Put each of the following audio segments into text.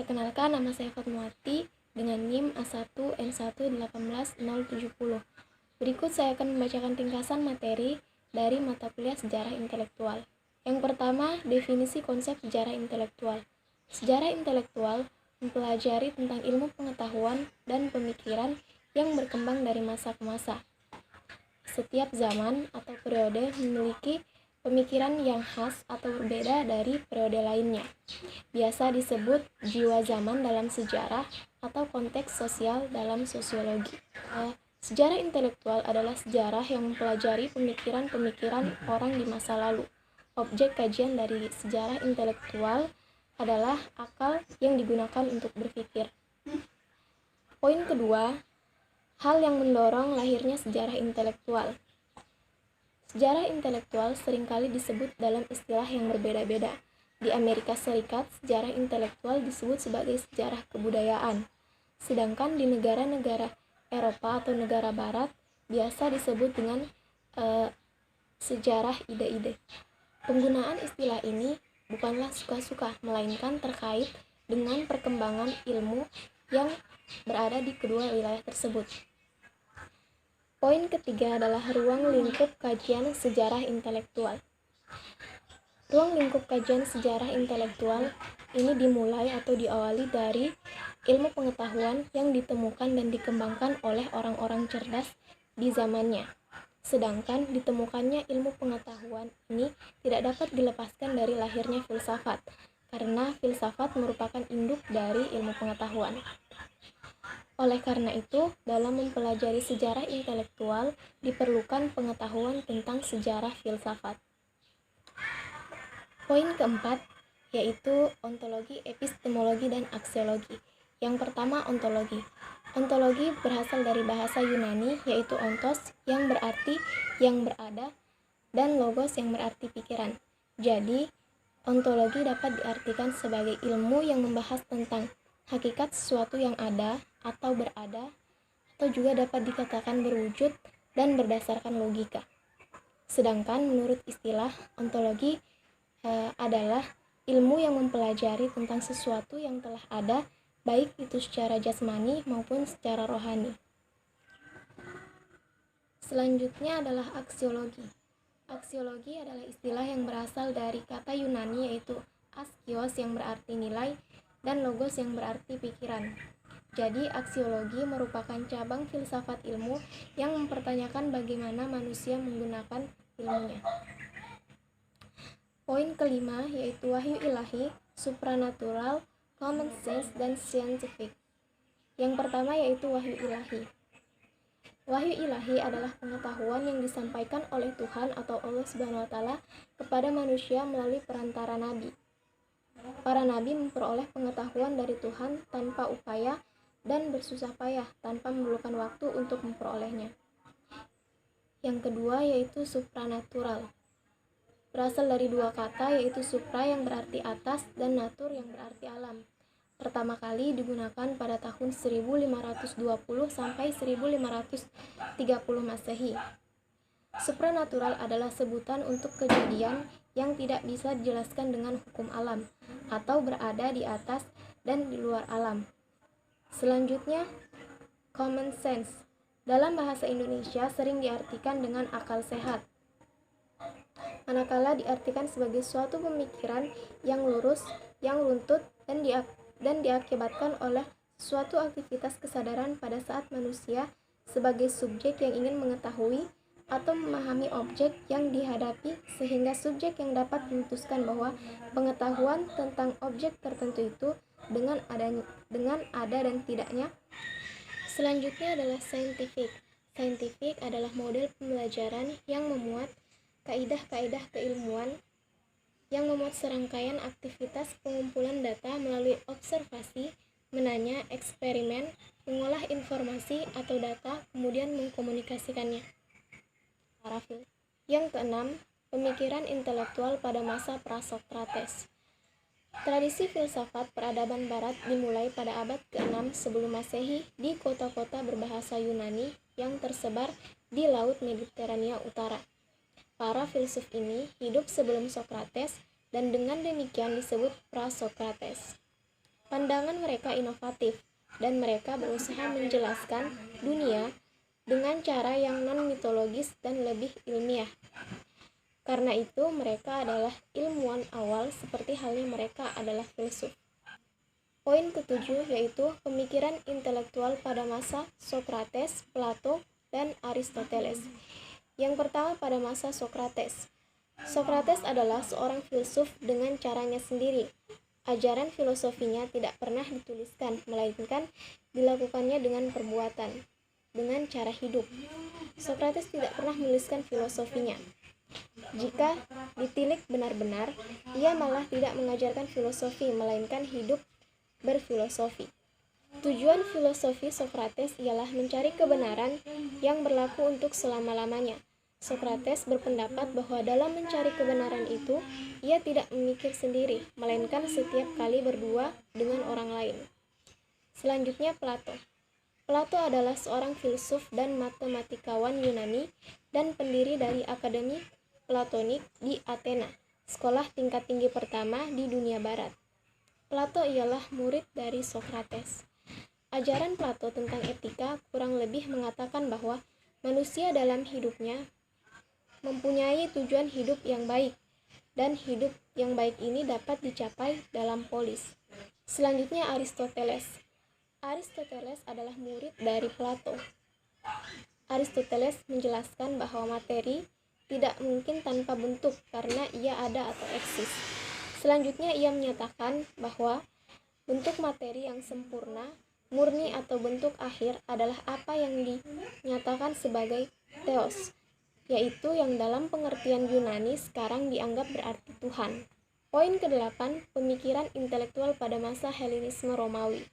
Perkenalkan, nama saya Fatmawati dengan NIM A1N1 18070. Berikut saya akan membacakan ringkasan materi dari mata kuliah Sejarah Intelektual. Yang pertama, definisi konsep sejarah intelektual. Sejarah intelektual mempelajari tentang ilmu pengetahuan dan pemikiran yang berkembang dari masa ke masa. Setiap zaman atau periode memiliki pemikiran yang khas atau berbeda dari periode lainnya. Biasa disebut jiwa zaman dalam sejarah atau konteks sosial dalam sosiologi. Sejarah intelektual adalah sejarah yang mempelajari pemikiran-pemikiran orang di masa lalu. Objek kajian dari sejarah intelektual adalah akal yang digunakan untuk berpikir. Poin kedua, hal yang mendorong lahirnya sejarah intelektual. Sejarah intelektual seringkali disebut dalam istilah yang berbeda-beda. Di Amerika Serikat, sejarah intelektual disebut sebagai sejarah kebudayaan. Sedangkan di negara-negara Eropa atau negara Barat, biasa disebut dengan sejarah ide-ide. Penggunaan istilah ini bukanlah suka-suka, melainkan terkait dengan perkembangan ilmu yang berada di kedua wilayah tersebut. Poin ketiga adalah ruang lingkup kajian sejarah intelektual. Ruang lingkup kajian sejarah intelektual ini dimulai atau diawali dari ilmu pengetahuan yang ditemukan dan dikembangkan oleh orang-orang cerdas di zamannya. Sedangkan ditemukannya ilmu pengetahuan ini tidak dapat dilepaskan dari lahirnya filsafat, karena filsafat merupakan induk dari ilmu pengetahuan. Oleh karena itu, dalam mempelajari sejarah intelektual diperlukan pengetahuan tentang sejarah filsafat. Poin keempat, yaitu ontologi, epistemologi, dan aksiologi. Yang pertama, ontologi. Ontologi berasal dari bahasa Yunani, yaitu ontos yang berarti yang berada, dan logos yang berarti pikiran. Jadi, ontologi dapat diartikan sebagai ilmu yang membahas tentang hakikat sesuatu yang ada atau berada, atau juga dapat dikatakan berwujud dan berdasarkan logika. Sedangkan menurut istilah, ontologi adalah ilmu yang mempelajari tentang sesuatu yang telah ada, baik itu secara jasmani maupun secara rohani. Selanjutnya adalah aksiologi. Aksiologi adalah istilah yang berasal dari kata Yunani yaitu askios yang berarti nilai dan logos yang berarti pikiran. Jadi aksiologi merupakan cabang filsafat ilmu yang mempertanyakan bagaimana manusia menggunakan ilmunya. Poin kelima yaitu wahyu ilahi, supranatural, common sense, dan scientific. Yang pertama yaitu wahyu ilahi. Wahyu ilahi adalah pengetahuan yang disampaikan oleh Tuhan atau Allah SWT kepada manusia melalui perantara nabi. Para nabi memperoleh pengetahuan dari Tuhan tanpa upaya dan bersusah payah tanpa memerlukan waktu untuk memperolehnya. Yang kedua yaitu supranatural. Berasal dari dua kata yaitu supra yang berarti atas dan natur yang berarti alam. Pertama kali digunakan pada tahun 1520 sampai 1530 Masehi. Supranatural adalah sebutan untuk kejadian yang tidak bisa dijelaskan dengan hukum alam atau berada di atas dan di luar alam. Selanjutnya, common sense. Dalam bahasa Indonesia sering diartikan dengan akal sehat, manakala diartikan sebagai suatu pemikiran yang lurus, yang runtut, dan diakibatkan oleh suatu aktivitas kesadaran pada saat manusia sebagai subjek yang ingin mengetahui atau memahami objek yang dihadapi sehingga subjek yang dapat memutuskan bahwa pengetahuan tentang objek tertentu itu dengan ada dan tidaknya. Selanjutnya adalah scientific. Scientific adalah model pembelajaran yang memuat kaidah-kaidah keilmuan yang memuat serangkaian aktivitas pengumpulan data melalui observasi, menanya, eksperimen, mengolah informasi atau data, kemudian mengkomunikasikannya. Yang keenam, pemikiran intelektual pada masa pra-Sokrates. Tradisi filsafat peradaban barat dimulai pada abad ke-6 sebelum Masehi di kota-kota berbahasa Yunani yang tersebar di Laut Mediterania Utara. Para filsuf ini hidup sebelum Sokrates dan dengan demikian disebut pra-Sokrates. Pandangan mereka inovatif, dan mereka berusaha menjelaskan dunia dengan cara yang non-mitologis dan lebih ilmiah. Karena itu, mereka adalah ilmuwan awal seperti halnya mereka adalah filsuf. Poin ketujuh yaitu pemikiran intelektual pada masa Sokrates, Plato, dan Aristoteles. Yang pertama pada masa Sokrates. Sokrates adalah seorang filsuf dengan caranya sendiri. Ajaran filosofinya tidak pernah dituliskan, melainkan dilakukannya dengan perbuatan, dengan cara hidup. Sokrates tidak pernah menuliskan filosofinya. Jika ditilik benar-benar, ia malah tidak mengajarkan filosofi, melainkan hidup berfilosofi. Tujuan filosofi Sokrates ialah mencari kebenaran yang berlaku untuk selama-lamanya. Sokrates berpendapat bahwa dalam mencari kebenaran itu, ia tidak memikir sendiri, melainkan setiap kali berdua dengan orang lain. Selanjutnya Plato. Plato adalah seorang filsuf dan matematikawan Yunani dan pendiri dari Akademi Platonik di Athena, sekolah tingkat tinggi pertama di dunia barat. Plato ialah murid dari Sokrates. Ajaran Plato tentang etika kurang lebih mengatakan bahwa manusia dalam hidupnya mempunyai tujuan hidup yang baik, dan hidup yang baik ini dapat dicapai dalam polis. Selanjutnya Aristoteles. Aristoteles adalah murid dari Plato. Aristoteles menjelaskan bahwa materi tidak mungkin tanpa bentuk karena ia ada atau eksis. Selanjutnya ia menyatakan bahwa bentuk materi yang sempurna, murni atau bentuk akhir adalah apa yang dinyatakan sebagai theos, yaitu yang dalam pengertian Yunani sekarang dianggap berarti Tuhan. Poin ke-8, pemikiran intelektual pada masa Helenisme Romawi.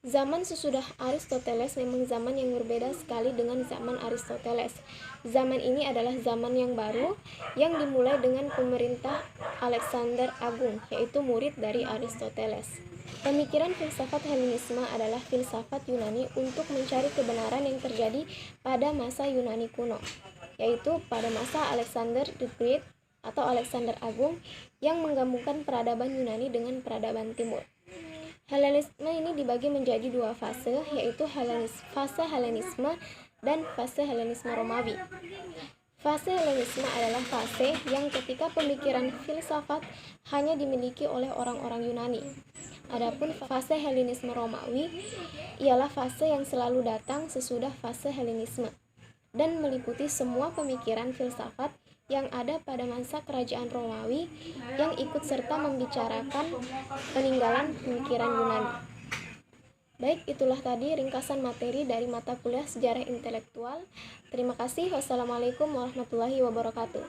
Zaman sesudah Aristoteles memang zaman yang berbeda sekali dengan zaman Aristoteles. Zaman ini adalah zaman yang baru yang dimulai dengan pemerintah Alexander Agung, yaitu murid dari Aristoteles. Pemikiran filsafat Helenisme adalah filsafat Yunani untuk mencari kebenaran yang terjadi pada masa Yunani kuno, yaitu pada masa Alexander the Great atau Alexander Agung yang menggabungkan peradaban Yunani dengan peradaban Timur. Helenisme ini dibagi menjadi dua fase, yaitu fase Helenisme dan fase Helenisme Romawi. Fase Helenisme adalah fase yang ketika pemikiran filsafat hanya dimiliki oleh orang-orang Yunani. Adapun fase Helenisme Romawi ialah fase yang selalu datang sesudah fase Helenisme dan meliputi semua pemikiran filsafat yang ada pada masa kerajaan Romawi yang ikut serta membicarakan peninggalan pemikiran Yunani. Baik, itulah tadi ringkasan materi dari mata kuliah Sejarah Intelektual. Terima kasih. Wassalamualaikum warahmatullahi wabarakatuh.